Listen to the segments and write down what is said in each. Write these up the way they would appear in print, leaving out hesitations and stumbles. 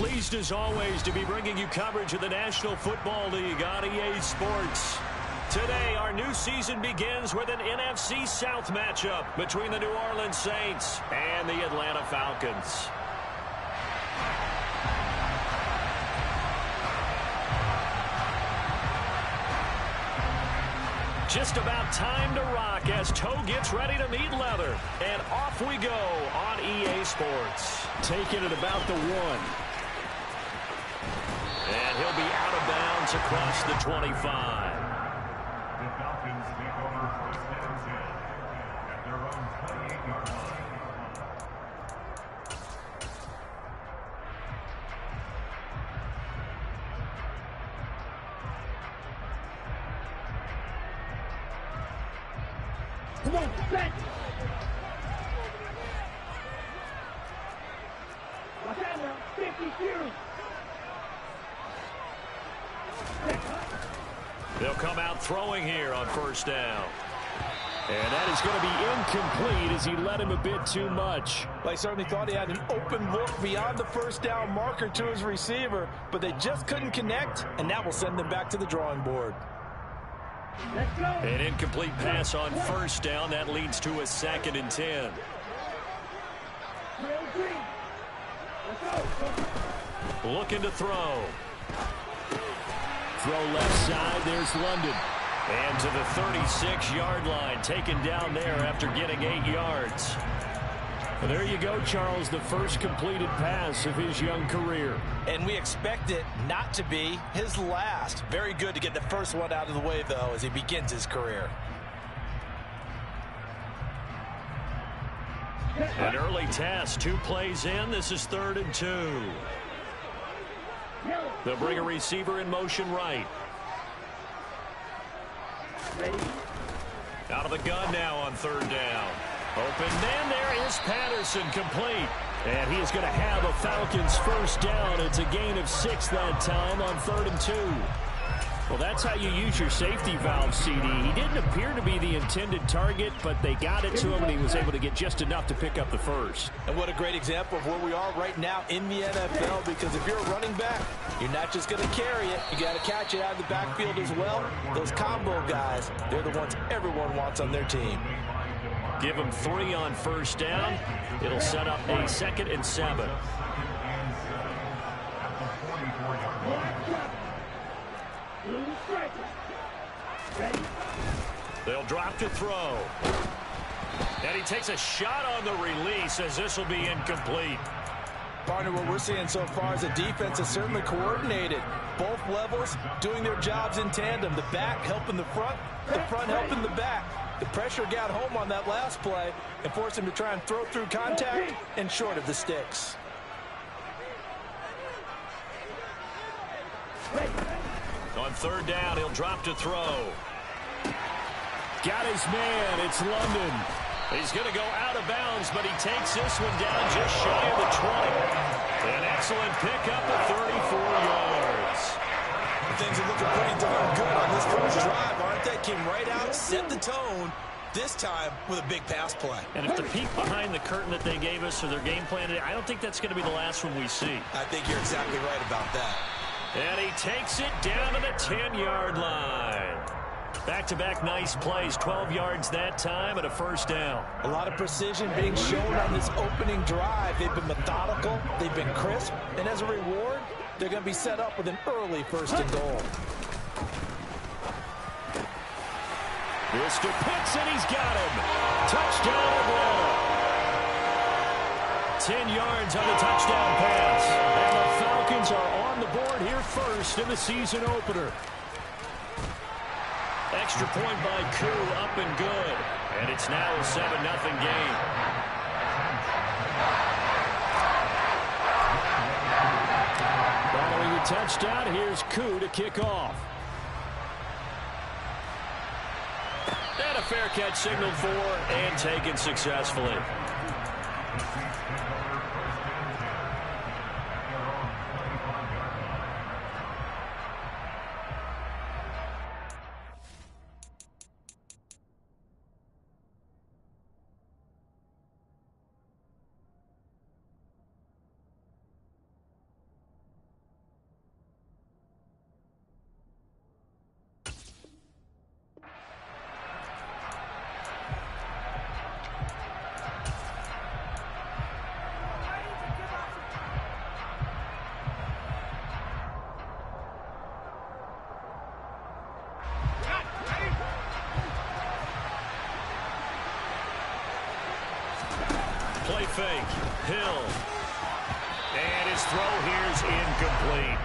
pleased as always to be bringing you coverage of the National Football League on EA Sports. Today, our new season begins with an NFC South matchup between the New Orleans Saints and the Atlanta Falcons. Just about time to rock as Toe gets ready to meet leather. And off we go on EA Sports. Taking it about the 1. And he'll be out of bounds across the 25. The Falcons take over first down 10 at their own 28-yard line. Come on, set! Watch out now, 50 series! They'll come out throwing here on first down. And that is going to be incomplete as he led him a bit too much. They certainly thought he had an open look beyond the first down marker to his receiver, but they just couldn't connect, and that will send them back to the drawing board. Let's go! An incomplete pass on first down. That leads to a 2nd and 10. Looking to throw. Throw left side. There's London. And to the 36-yard line. Taken down there after getting 8 yards. Well, there you go, Charles. The first completed pass of his young career. And we expect it not to be his last. Very good to get the first one out of the way, though, as he begins his career. An early test. 2 plays in. This is 3rd and 2. They'll bring a receiver in motion right. Out of the gun now on 3rd down. Open man, there is Patterson, complete. And he is going to have a Falcons first down. It's a gain of 6 that time on 3rd and 2. Well, that's how you use your safety valve, CD. He didn't appear to be the intended target, but they got it to him, and he was able to get just enough to pick up the first. And what a great example of where we are right now in the NFL, because if you're a running back, you're not just going to carry it. You got to catch it out of the backfield as well. Those combo guys, they're the ones everyone wants on their team. Give him 3 on first down. It'll set up a 2nd and 7. They'll drop to throw. And he takes a shot on the release as this will be incomplete. Partner, what we're seeing so far is the defense is certainly coordinated. Both levels doing their jobs in tandem. The back helping the front helping the back. The pressure got home on that last play and forced him to try and throw through contact and short of the sticks. On 3rd down, he'll drop to throw. Got his man. It's London. He's going to go out of bounds, but he takes this one down just shy of the 20. An excellent pickup of 34 yards. Things are looking pretty darn good on this first drive, aren't they? Came right out, set the tone, this time with a big pass play. And if the peek behind the curtain that they gave us or their game plan, I don't think that's going to be the last one we see. I think you're exactly right about that. And he takes it down to the 10-yard line. Back-to-back nice plays, 12 yards that time and a first down. A lot of precision being shown on this opening drive. They've been methodical, they've been crisp, and as a reward, they're going to be set up with an early 1st and goal. This to Pitts, and he's got him. Touchdown, Atlanta. 10 yards on the touchdown pass. And the Falcons are on the board here first in the season opener. Extra point by Koo, up and good. And it's now a 7-0 game. Following the touchdown, here's Koo to kick off. And a fair catch signaled for and taken successfully. play fake. Hill. And his throw here's incomplete.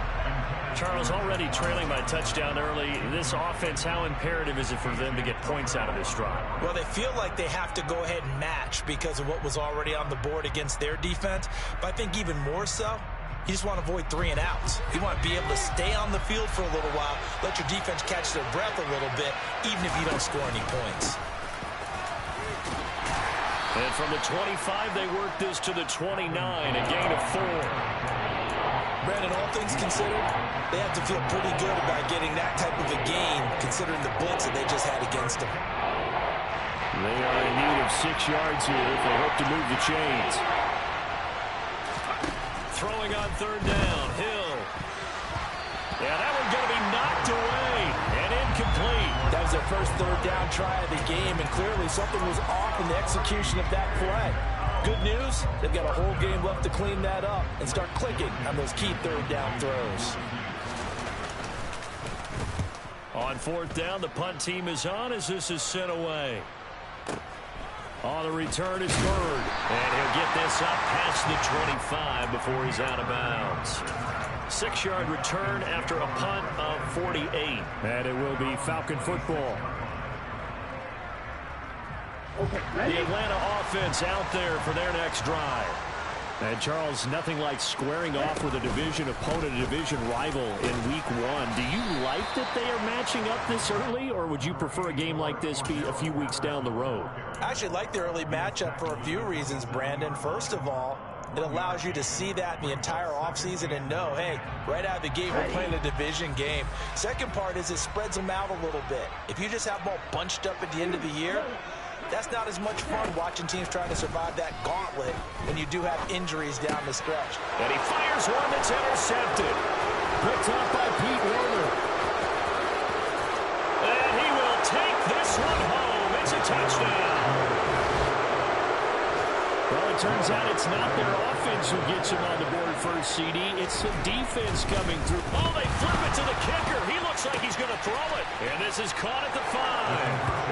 Charles, already trailing by touchdown early. This offense, how imperative is it for them to get points out of this drive? Well, they feel like they have to go ahead and match because of what was already on the board against their defense. But I think even more so, you just want to avoid 3 and outs. You want to be able to stay on the field for a little while, let your defense catch their breath a little bit, even if you don't score any points. And from the 25, they work this to the 29, a gain of 4. Brandon, all things considered, they have to feel pretty good about getting that type of a gain, considering the blitz that they just had against them. They are in need of 6 yards here if they hope to move the chains. Throwing on 3rd down, Hill. Yeah, that one's going to be knocked away and incomplete. That was their first 3rd down try of the game, and clearly something was off in the execution of that play. Good news, they've got a whole game left to clean that up and start clicking on those key 3rd down throws. On 4th down, the punt team is on as this is sent away. On the return is Bird, and he'll get this up past the 25 before he's out of bounds. 6-yard return after a punt of 48. And it will be Falcon football. The Atlanta offense out there for their next drive. And Charles, nothing like squaring off with a division opponent, a division rival in week 1. Do you like that they are matching up this early, or would you prefer a game like this be a few weeks down the road? I actually like the early matchup for a few reasons, Brandon. First of all, it allows you to see that in the entire offseason and know, hey, right out of the gate, we're playing a division game. Second part is it spreads them out a little bit. If you just have them all bunched up at the end of the year, that's not as much fun watching teams trying to survive that gauntlet when you do have injuries down the stretch. And he fires one that's intercepted. Picked up by Pete Werner. And he will take this one home. It's a touchdown. Well, it turns out it's not their offense who gets him on the board first, CD. It's the defense coming through. Oh, they flip it to the kicker. He looks like he's going to throw it. And this is caught at the 5.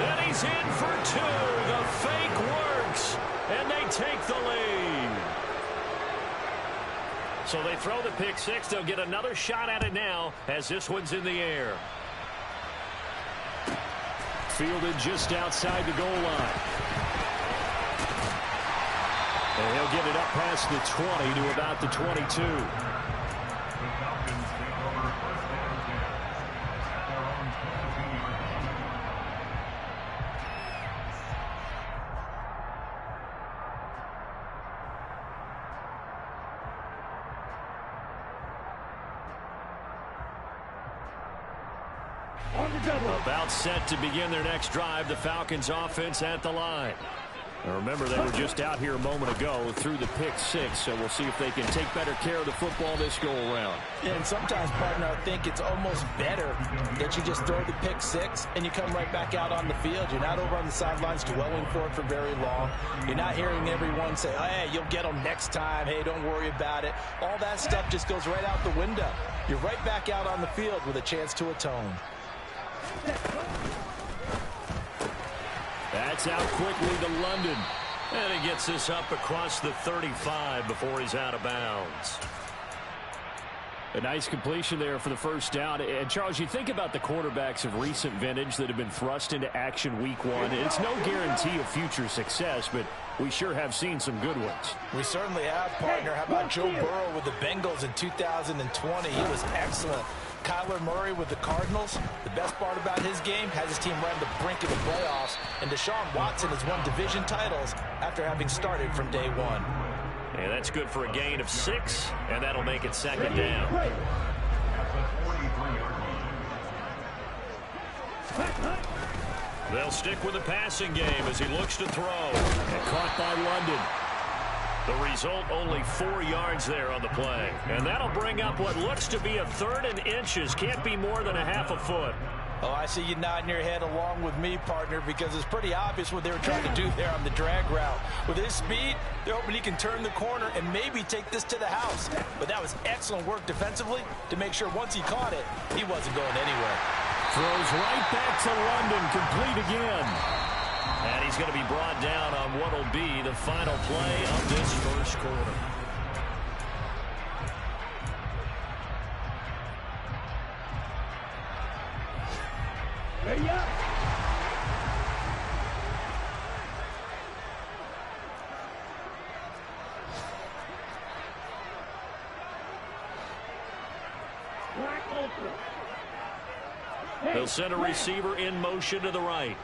And he's in for 2. The fake works. And they take the lead. So they throw the pick 6. They'll get another shot at it now as this one's in the air. Fielded just outside the goal line. And he'll get it up past the 20 to about the 22. The Falcons take over 1st down at their own 22-yard line. On the double. About set to begin their next drive, the Falcons offense at the line. Now remember, they were just out here a moment ago through the pick 6, so we'll see if they can take better care of the football this go-around. And sometimes, partner, I think it's almost better that you just throw the pick 6 and you come right back out on the field. You're not over on the sidelines dwelling for it for very long. You're not hearing everyone say, oh, hey, you'll get them next time. Hey, don't worry about it. All that stuff just goes right out the window. You're right back out on the field with a chance to atone. That's out quickly to London. And he gets this up across the 35 before he's out of bounds. A nice completion there for the first down. And, Charles, you think about the quarterbacks of recent vintage that have been thrust into action week 1. It's no guarantee of future success, but we sure have seen some good ones. We certainly have, partner. How about Joe Burrow with the Bengals in 2020? He was excellent. Kyler Murray with the Cardinals. The best part about his game has his team right on the brink of the playoffs. And Deshaun Watson has won division titles after having started from day 1. And that's good for a gain of 6, and that'll make it 2nd down. At the 43-yard line. They'll stick with the passing game as he looks to throw. And caught by London. The result, only 4 yards there on the play. And that'll bring up what looks to be a 3rd and inches. Can't be more than a half a foot. Oh, I see you nodding your head along with me, partner, because it's pretty obvious what they were trying to do there on the drag route. With his speed, they're hoping he can turn the corner and maybe take this to the house. But that was excellent work defensively to make sure once he caught it, he wasn't going anywhere. Throws right back to London, complete again. And he's going to be brought down on what'll will be the final play of this first quarter. Ready up. They'll send a receiver in motion to the right.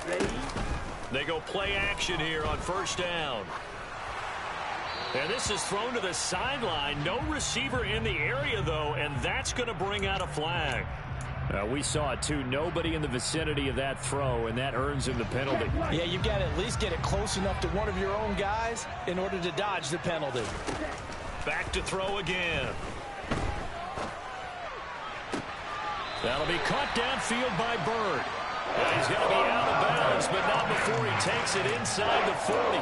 Ready. They go play action here on first down. And this is thrown to the sideline. No receiver in the area, though, and that's going to bring out a flag. We saw it, too. Nobody in the vicinity of that throw, and that earns him the penalty. Yeah, you've got to at least get it close enough to one of your own guys in order to dodge the penalty. Back to throw again. That'll be caught downfield by Bird. He's going to be out of bounds, but not before he takes it inside the 40.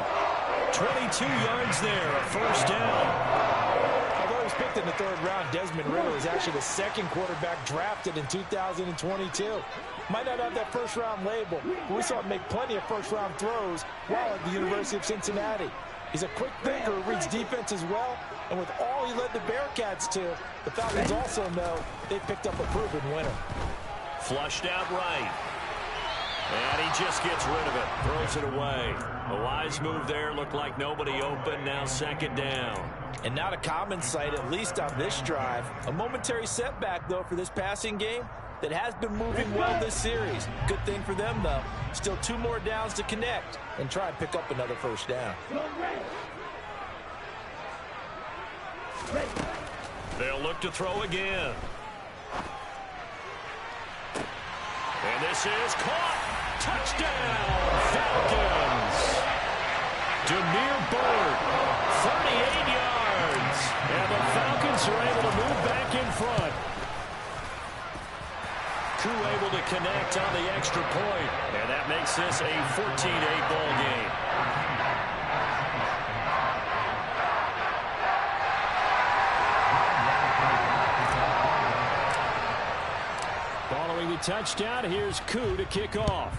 22 yards there, a first down. Although he was picked in the third round, Desmond Ridder is actually the second quarterback drafted in 2022. Might not have that first-round label, but we saw him make plenty of first-round throws while at the University of Cincinnati. He's a quick thinker who reads defense as well, and with all he led the Bearcats to, the Falcons also know they picked up a proven winner. Flushed out right. And he just gets rid of it, throws it away. A wise move there, looked like nobody open, now second down. And not a common sight, at least on this drive. A momentary setback, though, for this passing game that has been moving well this series. Good thing for them, though. Still 2 more downs to connect and try and pick up another first down. They'll look to throw again. And this is caught. Touchdown, Falcons. Demir Bird, 38 yards. And the Falcons are able to move back in front. Koo able to connect on the extra point. And that makes this a 14-8 ball game. Following the touchdown, here's Koo to kick off.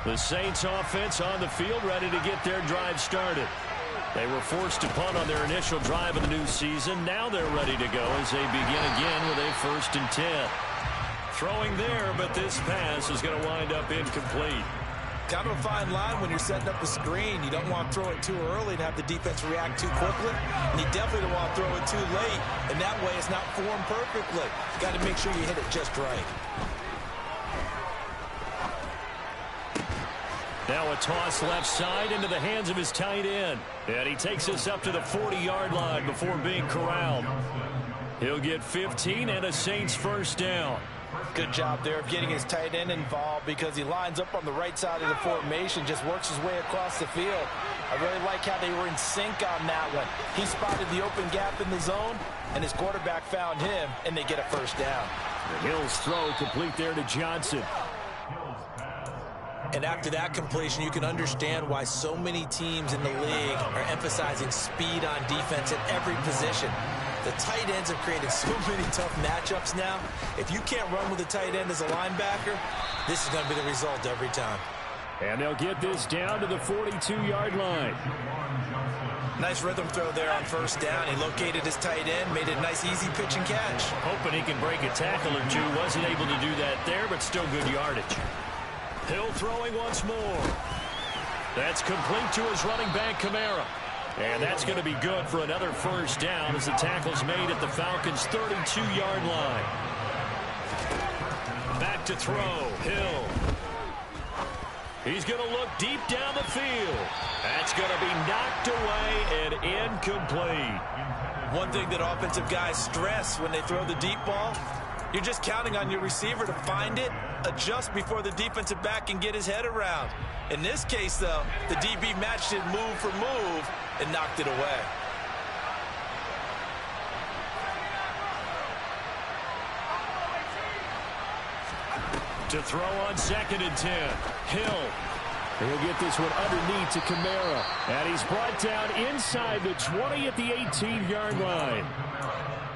The Saints offense on the field, ready to get their drive started. They were forced to punt on their initial drive of the new season. Now they're ready to go as they begin again with a 1st and 10. Throwing there, but this pass is going to wind up incomplete. Kind of a fine line when you're setting up the screen. You don't want to throw it too early and have the defense react too quickly. And you definitely don't want to throw it too late. And that way it's not formed perfectly. You got to make sure you hit it just right. Now a toss left side into the hands of his tight end. And he takes us up to the 40-yard line before being corralled. He'll get 15 and a Saints first down. Good job there of getting his tight end involved because he lines up on the right side of the formation, just works his way across the field. I really like how they were in sync on that one. He spotted the open gap in the zone, and his quarterback found him, and they get a first down. The Hills throw complete there to Johnson. And after that completion, you can understand why so many teams in the league are emphasizing speed on defense at every position. The tight ends have created so many tough matchups now. If you can't run with a tight end as a linebacker, this is going to be the result every time. And they'll get this down to the 42-yard line. Nice rhythm throw there on first down. He located his tight end, made a nice easy pitch and catch. Hoping he can break a tackle or two. Wasn't able to do that there, but still good yardage. Hill throwing once more. That's complete to his running back, Kamara. And that's going to be good for another first down as the tackle's made at the Falcons' 32-yard line. Back to throw. Hill. He's going to look deep down the field. That's going to be knocked away and incomplete. One thing that offensive guys stress when they throw the deep ball, you're just counting on your receiver to find it, adjust before the defensive back can get his head around. In this case, though, the DB matched it move for move and knocked it away. To throw on 2nd and 10. Hill. He'll get this one underneath to Kamara. And he's brought down inside the 20 at the 18-yard line.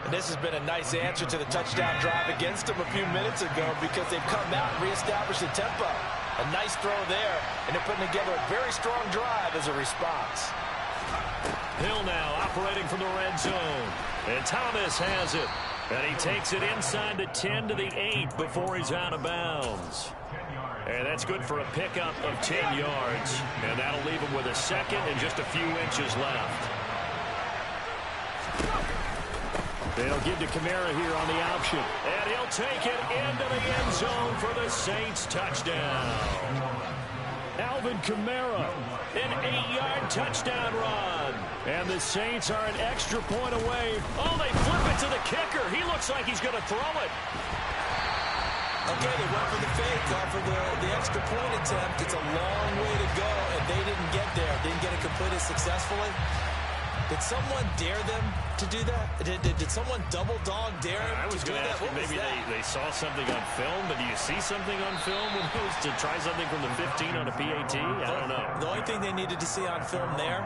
And this has been a nice answer to the touchdown drive against them a few minutes ago because they've come out and reestablished the tempo. A nice throw there, and they're putting together a very strong drive as a response. Hill now operating from the red zone. And Thomas has it. And he takes it inside the 10 to the 8 before he's out of bounds. And that's good for a pickup of 10 yards. And that'll leave him with a second and just a few inches left. They'll give to Kamara here on the option. And he'll take it into the end zone for the Saints touchdown. Alvin Kamara, an 8-yard touchdown run. And the Saints are an extra point away. Oh, they flip it to the kicker. He looks like he's going to throw it. Okay, they went for the fake off of the extra point attempt. It's a long way to go, and they didn't get there. Didn't get it completed successfully. Did someone dare them to do that? Did someone double dog dare him I was to do going to that? ask you, maybe they saw something on film, but do you see something on film when it was to try something from the 15 on a PAT? I don't know. The only thing they needed to see on film there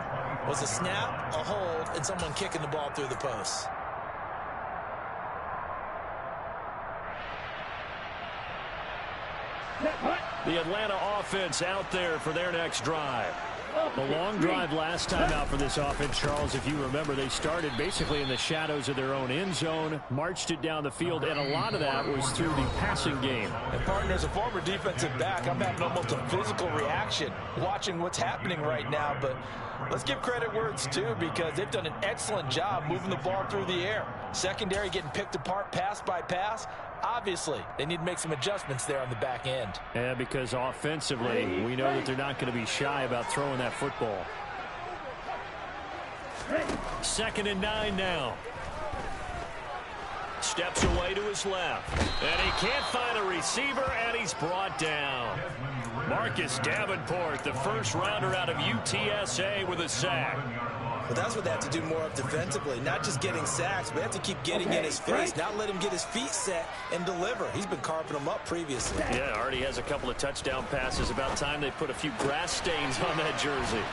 was a snap, a hold, and someone kicking the ball through the posts. The Atlanta offense out there for their next drive. The long drive last time out for this offense, Charles, if you remember, they started basically in the shadows of their own end zone, marched it down the field, and a lot of that was through the passing game. And partner, as a former defensive back, I'm having almost a physical reaction watching what's happening right now, but let's give credit where it's due because they've done an excellent job moving the ball through the air. Secondary getting picked apart pass by pass. Obviously, they need to make some adjustments there on the back end. Yeah, because offensively, we know that they're not going to be shy about throwing that football. 2nd and 9 now. Steps away to his left. And he can't find a receiver, and he's brought down. Marcus Davenport, the first rounder out of UTSA with a sack. But that's what they have to do more of defensively, not just getting sacks, but they have to keep getting in his face, not let him get his feet set and deliver. He's been carving them up previously. Yeah, already has a couple of touchdown passes. About time they put a few grass stains on that jersey.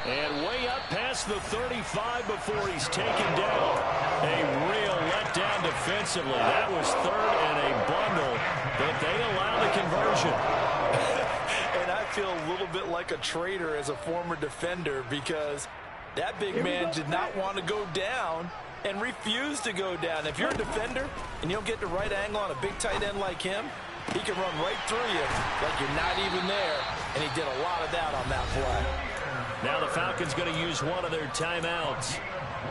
And way up past the 35 before he's taken down. A real letdown defensively. That was 3rd and a bundle, but they allow the conversion. And I feel a little bit like a traitor as a former defender because that big man did not want to go down and refused to go down. If you're a defender and you don't get the right angle on a big tight end like him, he can run right through you like you're not even there, and he did a lot of that on that play. Now the Falcons going to use one of their timeouts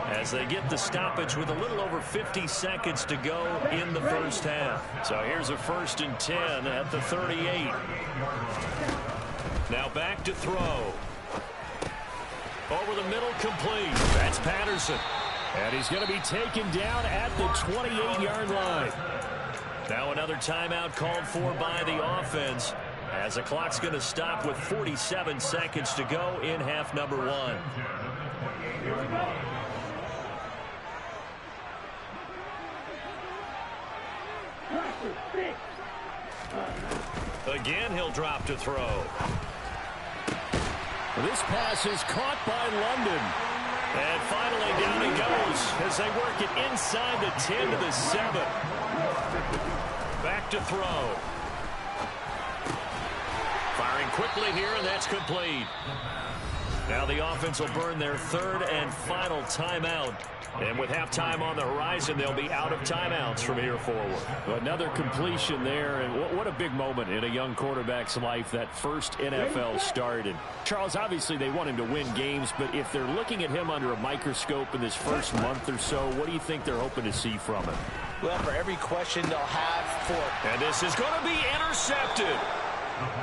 as they get the stoppage with a little over 50 seconds to go in the first half. So here's a 1st and 10 at the 38. Now back to throw. Over the middle, complete. That's Patterson. And he's going to be taken down at the 28-yard line. Now another timeout called for by the offense as the clock's going to stop with 47 seconds to go in half number 1. Again, he'll drop to throw. This pass is caught by London. And finally down he goes as they work it inside the 10 to the 7. Back to throw. Firing quickly here, and that's complete. Now the offense will burn their 3rd and final timeout. And with halftime on the horizon, they'll be out of timeouts from here forward. Another completion there, and what a big moment in a young quarterback's life, that first NFL start. And Charles, obviously they want him to win games, but if they're looking at him under a microscope in this first month or so, what do you think they're hoping to see from him? Well, for every question they'll have for... And this is going to be intercepted.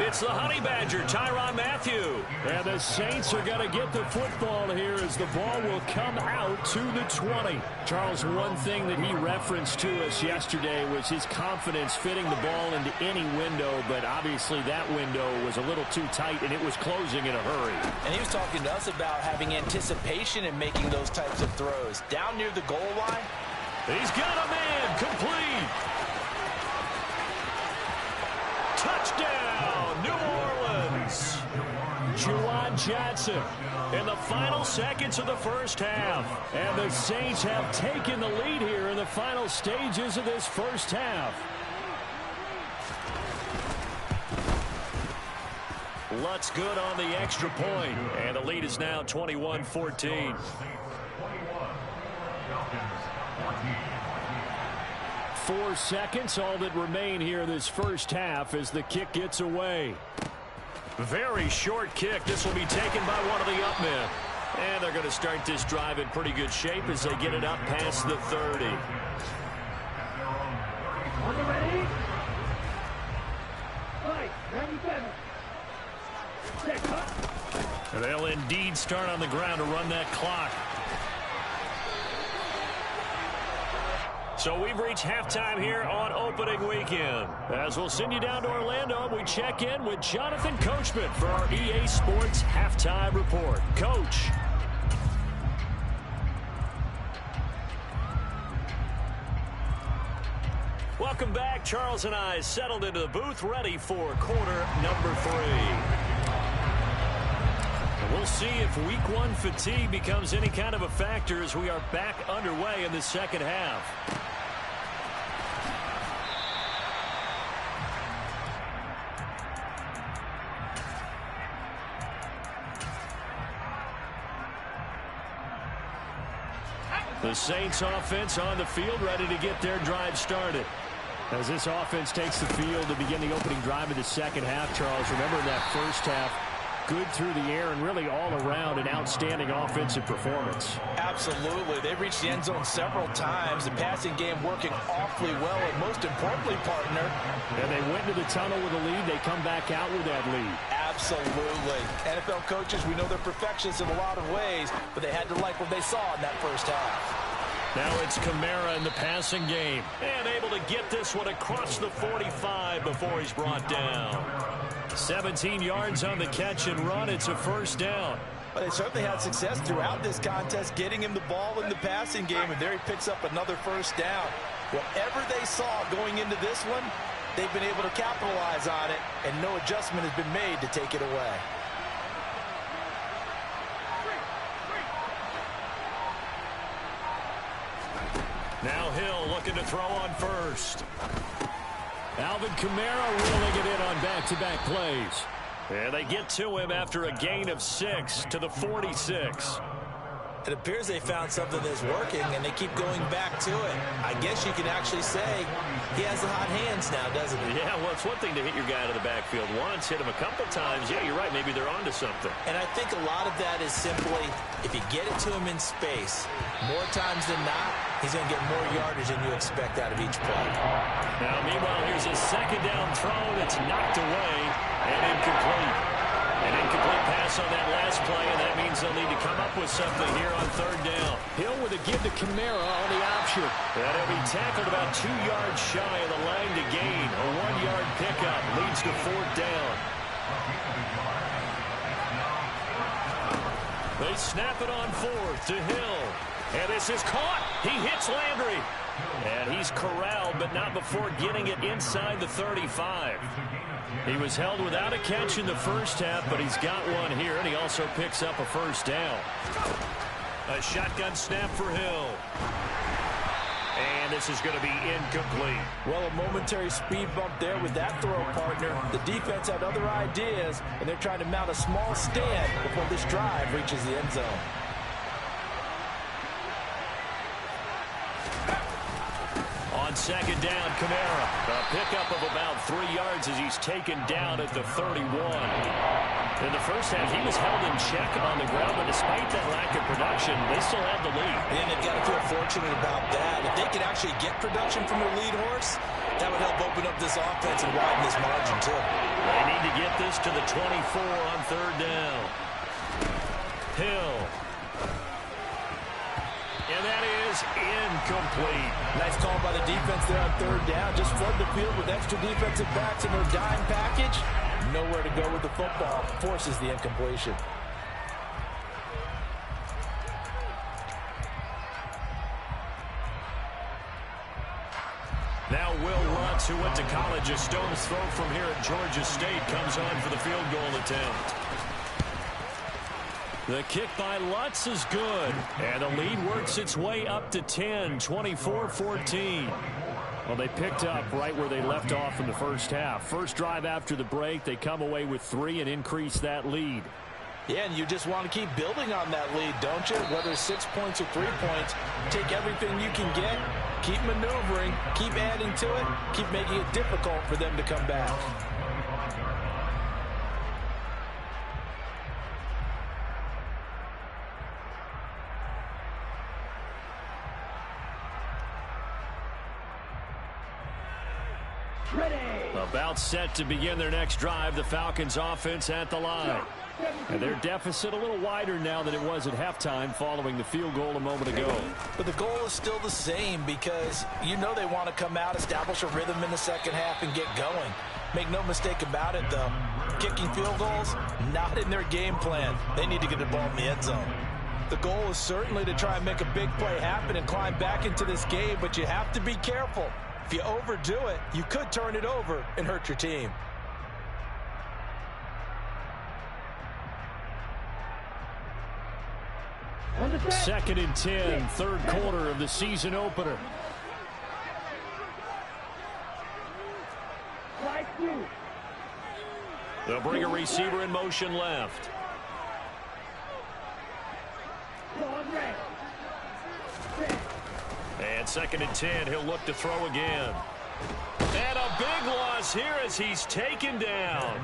It's the Honey Badger, Tyrann Mathieu. And the Saints are going to get the football here as the ball will come out to the 20. Charles, one thing that he referenced to us yesterday was his confidence fitting the ball into any window, but obviously that window was a little too tight, and it was closing in a hurry. And he was talking to us about having anticipation in making those types of throws. Down near the goal line. He's got a man, complete. Touchdown, New Juwan Johnson in the final seconds of the first half. And the Saints have taken the lead here in the final stages of this first half. Lutz good on the extra point, and the lead is now 21-14. 4 seconds, all that remain here in this first half as the kick gets away. Very short kick. This will be taken by one of the up men. And they're going to start this drive in pretty good shape as they get it up past the 30. Ready? Fight, 97. They'll indeed start on the ground to run that clock. So we've reached halftime here on opening weekend. As we'll send you down to Orlando, we check in with Jonathan Coachman for our EA Sports Halftime Report. Coach. Welcome back. Charles and I settled into the booth, ready for quarter number 3. We'll see if week 1 fatigue becomes any kind of a factor as we are back underway in the second half. The Saints offense on the field, ready to get their drive started. As this offense takes the field to begin the opening drive of the second half, Charles, remember in that first half, good through the air and really all around an outstanding offensive performance. Absolutely. They reached the end zone several times. The passing game working awfully well, and most importantly, partner. And they went to the tunnel with a lead. They come back out with that lead. Absolutely. NFL coaches, we know they're perfectionists in a lot of ways, but they had to like what they saw in that first half. Now it's Kamara in the passing game. And able to get this one across the 45 before he's brought down. 17 yards on the catch and run. It's a first down. But they certainly had success throughout this contest, getting him the ball in the passing game, and there he picks up another first down. Whatever they saw going into this one, they've been able to capitalize on it, and no adjustment has been made to take it away. Now Hill looking to throw on first. Alvin Kamara reeling it in on back-to-back plays. And they get to him after a gain of 6 to the 46. It appears they found something that's working, and they keep going back to it. I guess you can actually say he has the hot hands now, doesn't he? Yeah, well, it's one thing to hit your guy out of the backfield once, hit him a couple times. Yeah, you're right. Maybe they're onto something. And I think a lot of that is simply if you get it to him in space, more times than not, he's going to get more yardage than you expect out of each play. Now, meanwhile, here's a second down throw that's knocked away and incomplete. An incomplete pass on that last play, and that means they'll need to come up with something here on third down. Hill with a give to Kamara on the option. And he'll be tackled about 2 yards shy of the line to gain. A 1-yard pickup leads to fourth down. They snap it on fourth to Hill. And this is caught. He hits Landry. And he's corralled, but not before getting it inside the 35. He was held without a catch in the first half, but he's got one here, and he also picks up a first down. A shotgun snap for Hill. And this is going to be incomplete. Well, a momentary speed bump there with that throw, partner. The defense had other ideas, and they're trying to mount a small stand before this drive reaches the end zone. On second down, Kamara. A pickup of about 3 yards as he's taken down at the 31. In the first half, he was held in check on the ground, but despite that lack of production, they still have the lead. And they've got to feel fortunate about that. If they could actually get production from their lead horse, that would help open up this offense and widen this margin, too. They need to get this to the 24 on third down. Hill. And that is incomplete. Nice call by the defense there on third down. Just flood the field with extra defensive backs in their dime package. Nowhere to go with the football. Forces the incompletion. Now Will Lutz, who went to college a stone's throw from here at Georgia State, comes on for the field goal attempt. The kick by Lutz is good. And the lead works its way up to 10, 24-14. Well, they picked up right where they left off in the first half. First drive after the break, they come away with 3 and increase that lead. Yeah, and you just want to keep building on that lead, don't you? Whether it's 6 points or 3 points, take everything you can get, keep maneuvering, keep adding to it, keep making it difficult for them to come back. About set to begin their next drive, the Falcons offense at the line. And their deficit a little wider now than it was at halftime following the field goal a moment ago. But the goal is still the same because you know they want to come out, establish a rhythm in the second half, and get going. Make no mistake about it, though. Kicking field goals, not in their game plan. They need to get the ball in the end zone. The goal is certainly to try and make a big play happen and climb back into this game, but you have to be careful. If you overdo it, you could turn it over and hurt your team. Second and 10, third quarter of the season opener. They'll bring a receiver in motion left. And second and 10, he'll look to throw again. And a big loss here as he's taken down.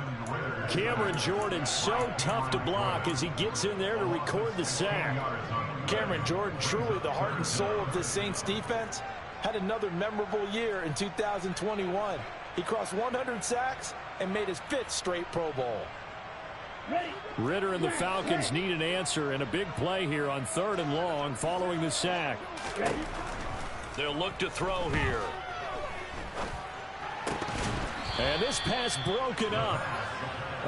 Cameron Jordan so tough to block as he gets in there to record the sack. Cameron Jordan, truly the heart and soul of this Saints defense, had another memorable year in 2021. He crossed 100 sacks and made his 5th straight Pro Bowl. Ritter and the Falcons need an answer and a big play here on 3rd and long following the sack. They'll look to throw here. And this pass broken up.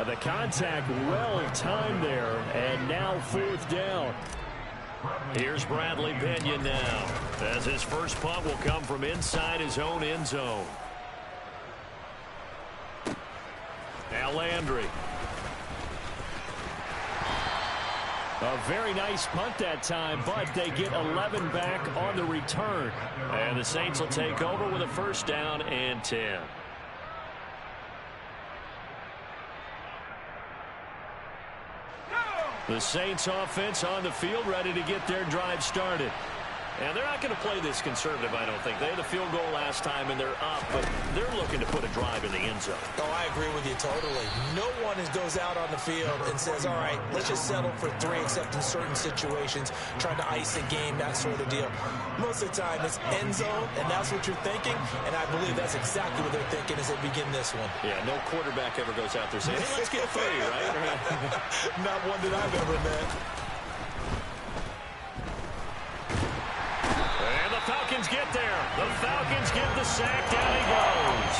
The contact well timed there, and now 4th down. Here's Bradley Pinion now, as his first punt will come from inside his own end zone. Now Landry. A very nice punt that time, but they get 11 back on the return. And the Saints will take over with a 1st down and 10. The Saints offense on the field ready to get their drive started. And they're not going to play this conservative, I don't think. They had a field goal last time, and they're up, but they're looking to put a drive in the end zone. Oh, I agree with you totally. No one goes out on the field and says, all right, let's just settle for 3, except in certain situations, trying to ice a game, that sort of deal. Most of the time, it's end zone, and that's what you're thinking, and I believe that's exactly what they're thinking as they begin this one. Yeah, no quarterback ever goes out there saying, hey, let's get 3, right? Not one that I've ever met. Falcons get there. The Falcons get the sack. Down he goes.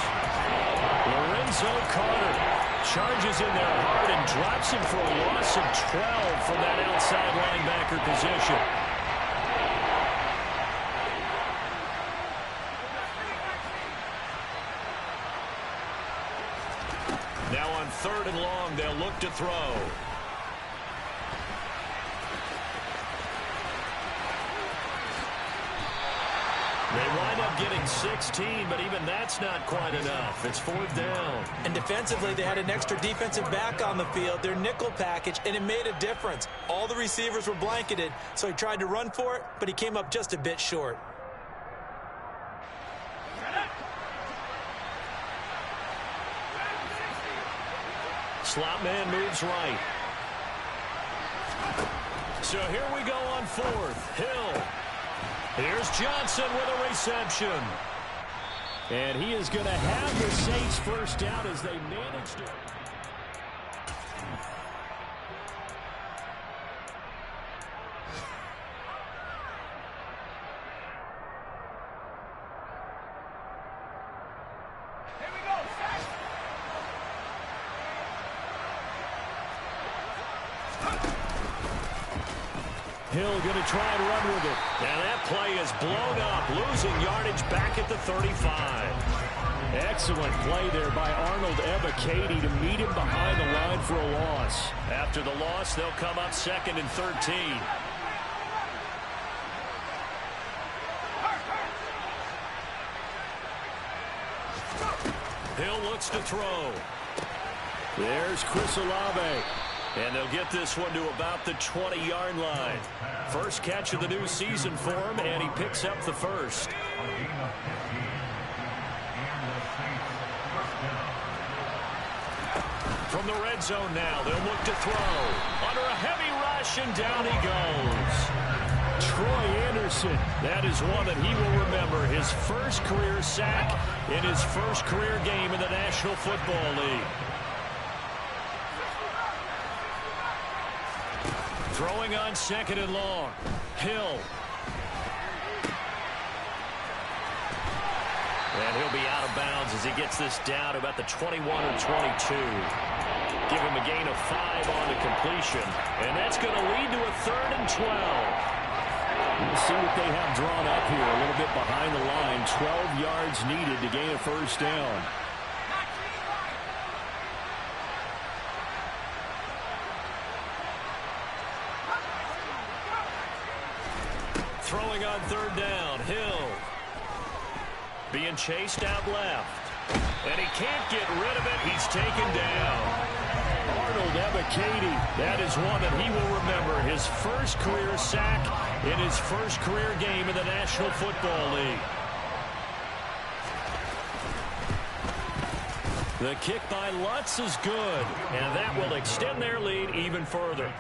Lorenzo Carter charges in there hard and drops him for a loss of 12 from that outside linebacker position. Now on 3rd and long, they'll look to throw. They wind up getting 16, but even that's not quite enough. It's 4th down. And defensively, they had an extra defensive back on the field, their nickel package, and it made a difference. All the receivers were blanketed, so he tried to run for it, but he came up just a bit short. Slot man moves right. So here we go on 4th. Hill. Here's Johnson with a reception. And he is going to have the Saints 1st down as they managed it. Hill going to try and run with it. And that play is blown up, losing yardage back at the 35. Excellent play there by Arnold Ebiketie to meet him behind the line for a loss. After the loss, they'll come up 2nd and 13. Hill looks to throw. There's Chris Olave. And they'll get this one to about the 20-yard line. First catch of the new season for him, and he picks up the first. From the red zone now, they'll look to throw. Under a heavy rush, and down he goes. Troy Anderson, that is one that he will remember. His first career sack in his first career game in the National Football League. Throwing on 2nd and long. Hill. And he'll be out of bounds as he gets this down to about the 21 or 22. Give him a gain of 5 on the completion. And that's going to lead to a 3rd and 12. We'll see what they have drawn up here. A little bit behind the line. 12 yards needed to gain a first down. Throwing on 3rd down. Hill. Being chased out left. And he can't get rid of it. He's taken down. Arnold Ebiketie. That is one that he will remember. His first career sack in his first career game in the National Football League. The kick by Lutz is good, and that will extend their lead even further.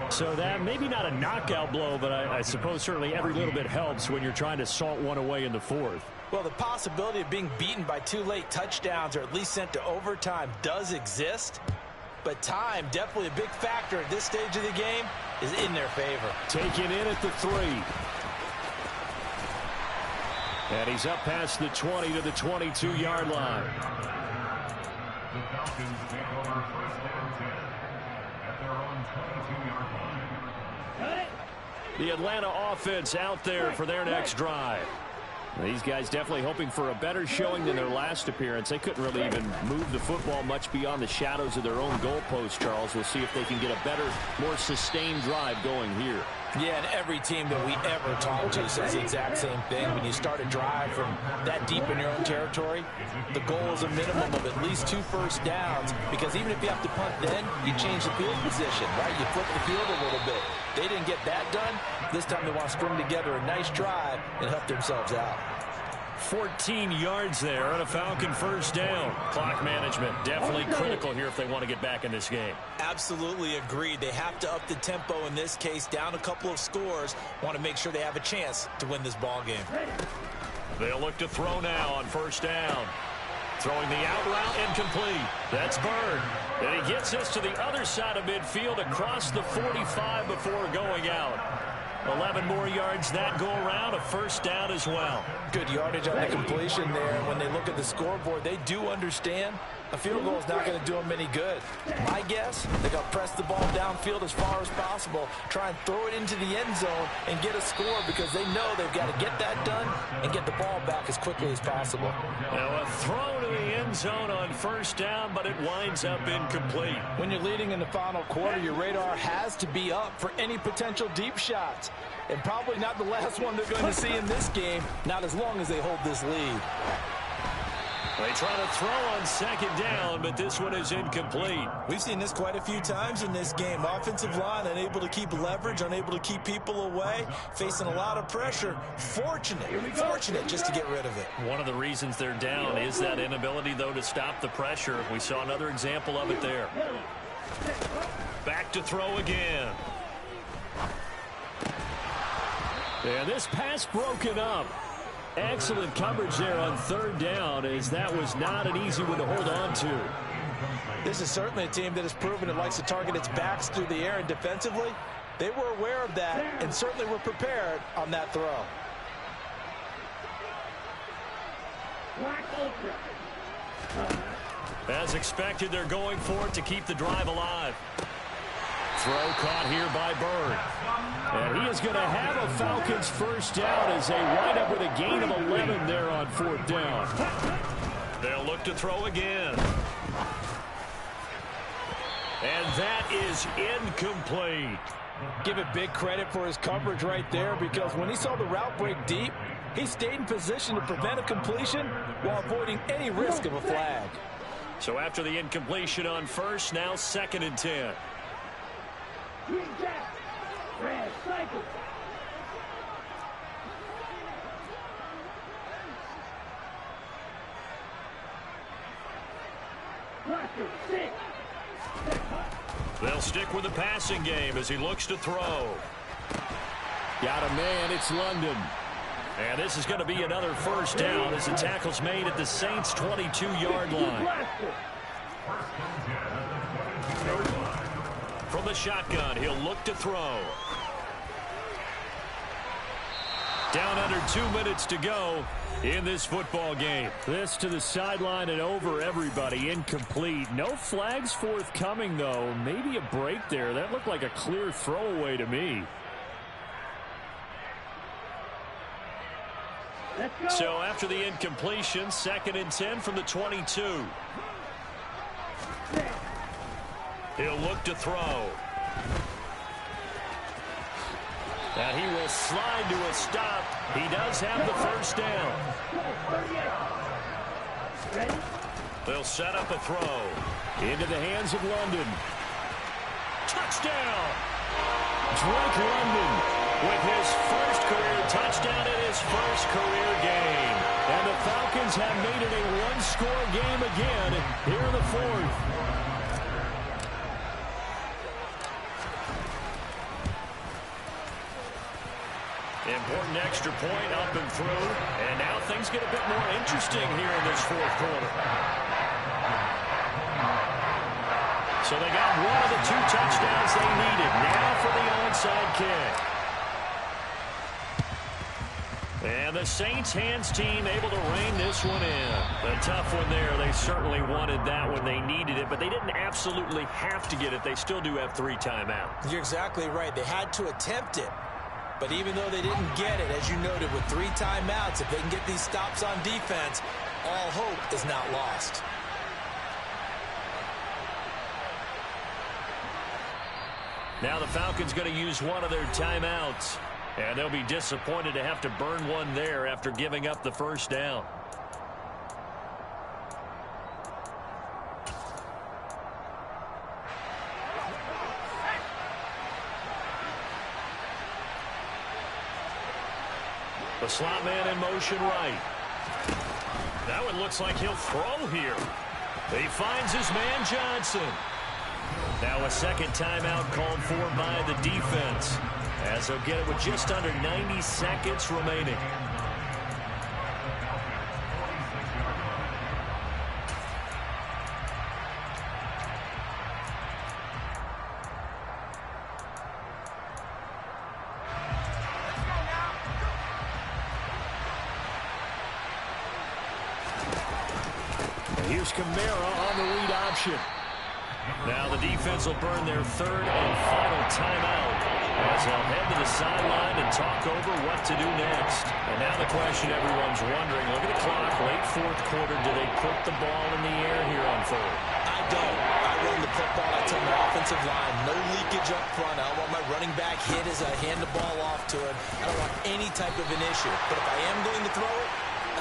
So that maybe not a knockout blow, but I suppose certainly every little bit helps when you're trying to salt one away in the 4th. Well, the possibility of being beaten by 2 late touchdowns or at least sent to overtime does exist, but time, definitely a big factor at this stage of the game, is in their favor. Taken in at the 3. And he's up past the 20 to the 22-yard line. The Falcons take over 1st and 10 at their own 22-yard line. The Atlanta offense out there for their next drive. These guys definitely hoping for a better showing than their last appearance. They couldn't really even move the football much beyond the shadows of their own goalpost, Charles. We'll see if they can get a better, more sustained drive going here. Yeah, and every team that we ever talk to says the exact same thing. When you start a drive from that deep in your own territory, the goal is a minimum of at least 2 first downs, because even if you have to punt then, you change the field position, right? You flip the field a little bit. They didn't get that done. This time they want to string together a nice drive and help themselves out. 14 yards there on a Falcon first down. Clock management definitely critical here if they want to get back in this game. Absolutely agreed. They have to up the tempo in this case, down a couple of scores. Want to make sure they have a chance to win this ball game. They'll look to throw now on first down. Throwing the out route incomplete. That's Bird. And he gets this to the other side of midfield across the 45 before going out. 11 more yards that go around, a first down as well. Good yardage on the completion there. When they look at the scoreboard, they do understand a field goal is not going to do them any good. My guess, they're going to press the ball downfield as far as possible, try and throw it into the end zone and get a score, because they know they've got to get that done and get the ball back as quickly as possible. Now a throw to the end zone on first down, but it winds up incomplete. When you're leading in the final quarter, your radar has to be up for any potential deep shots. And probably not the last one they're going to see in this game, not as long as they hold this lead. They try to throw on second down, but this one is incomplete. We've seen this quite a few times in this game. Offensive line unable to keep leverage, unable to keep people away, facing a lot of pressure. Fortunate just to get rid of it. One of the reasons they're down is that inability, though, to stop the pressure. We saw another example of it there. Back to throw again. And this pass broken up. Excellent coverage there on third down, as that was not an easy one to hold on to. This is certainly a team that has proven it likes to target its backs through the air, and defensively, they were aware of that and certainly were prepared on that throw. As expected, they're going for it to keep the drive alive. Throw caught here by Bird. And he is going to have a Falcons first down as they wind up with a gain of 11 there on fourth down. They'll look to throw again. And that is incomplete. Give it big credit for his coverage right there, because when he saw the route break deep, he stayed in position to prevent a completion while avoiding any risk of a flag. So after the incompletion on first, now 2nd and 10. Red cycle. They'll stick with the passing game as he looks to throw. Got a man, it's London. And this is going to be another first down as the tackle's made at the Saints' 22-yard line. From the shotgun, he'll look to throw. Down under 2 minutes to go in this football game. This to the sideline and over everybody. Incomplete. No flags forthcoming, though. Maybe a break there. That looked like a clear throwaway to me. So after the incompletion, 2nd and 10 from the 22. He'll look to throw. And he will slide to a stop. He does have the first down. They'll set up a throw. Into the hands of London. Touchdown! Drake London with his first career touchdown in his first career game. And the Falcons have made it a one-score game again here in the 4th. Important extra point up and through. And now things get a bit more interesting here in this 4th quarter. So they got one of the 2 touchdowns they needed. Now for the onside kick. And the Saints hands team able to rein this one in. A tough one there. They certainly wanted that when they needed it, but they didn't absolutely have to get it. They still do have 3 timeouts. You're exactly right. They had to attempt it. But even though they didn't get it, as you noted, with 3 timeouts, if they can get these stops on defense, all hope is not lost. Now the Falcons going to use one of their timeouts. And they'll be disappointed to have to burn one there after giving up the first down. The slot man in motion right. That one looks like he'll throw here. He finds his man Johnson. Now a second timeout called for by the defense, as they'll get it with just under 90 seconds remaining. Here's Kamara on the read option. Now the defense will burn their 3rd and final timeout as they'll head to the sideline and talk over what to do next. And now the question everyone's wondering, look at the clock, late 4th quarter, do they put the ball in the air here on 3rd? I don't. I run the football. I tell my offensive line, no leakage up front. I don't want my running back hit as I hand the ball off to him. I don't want any type of an issue. But if I am going to throw it,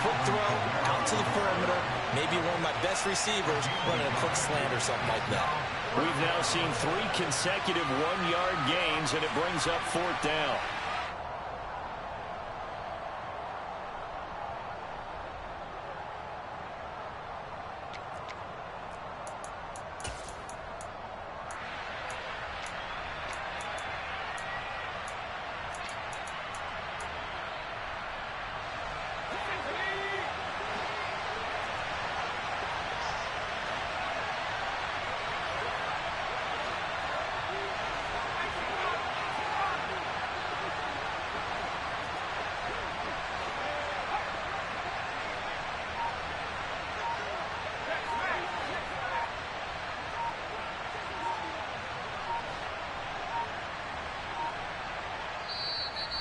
quick throw, out to the perimeter, maybe one of my best receivers running a quick slant or something like that. We've now seen 3 consecutive 1-yard gains, and it brings up 4th down.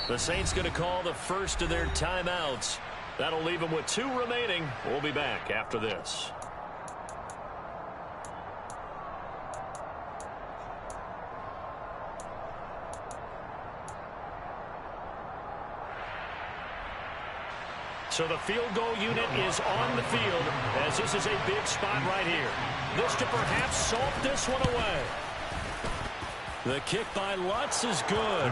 The Saints going to call the first of their timeouts That'll leave him with 2 remaining. We'll be back after this. So the field goal unit is on the field as this is a big spot right here. This to perhaps salt this one away. The kick by Lutz is good.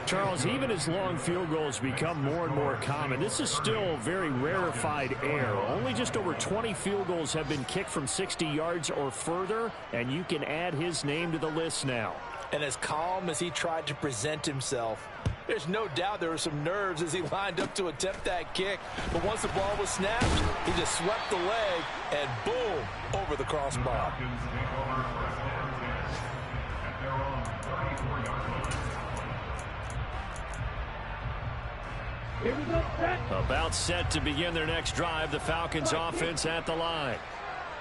Charles, even as long field goals become more and more common, this is still very rarefied air. Only just over 20 field goals have been kicked from 60 yards or further, and you can add his name to the list now. And as calm as he tried to present himself, there's no doubt there were some nerves as he lined up to attempt that kick. But once the ball was snapped, he just swept the leg and boom, over the crossbar. Here we go, set. About set to begin their next drive, the Falcons offense at the line.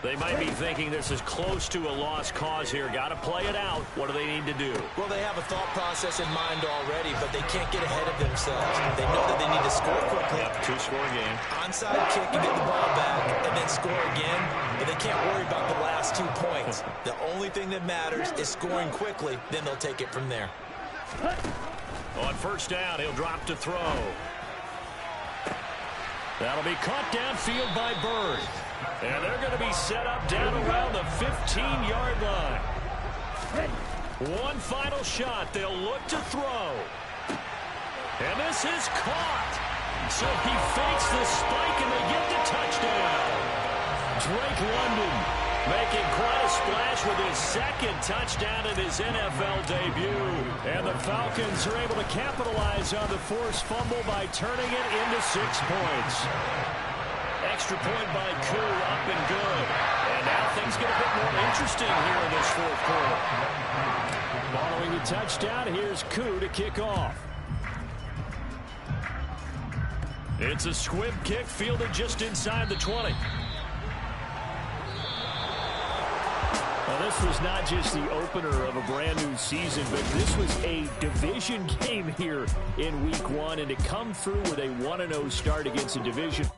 They might be thinking this is close to a lost cause here. Got to play it out. What do they need to do? Well, they have a thought process in mind already, but they can't get ahead of themselves. They know that they need to score quickly. Yep, 2-score game. Onside kick and get the ball back and then score again, but they can't worry about the last 2 points. The only thing that matters is scoring quickly, then they'll take it from there. On first down, he'll drop to throw. That'll be caught downfield by Bird. And they're going to be set up down around the 15-yard line. One final shot. They'll look to throw. And this is caught. So he fakes the spike, and they get the touchdown. Drake London making quite a splash with his 2nd touchdown in his NFL debut. And the Falcons are able to capitalize on the forced fumble by turning it into 6 points. Extra point by Koo, up and good. And now things get a bit more interesting here in this 4th quarter. Following the touchdown, here's Koo to kick off. It's a squib kick fielded just inside the 20. Well, this was not just the opener of a brand new season, but this was a division game here in week 1, and to come through with a 1-0 start against a division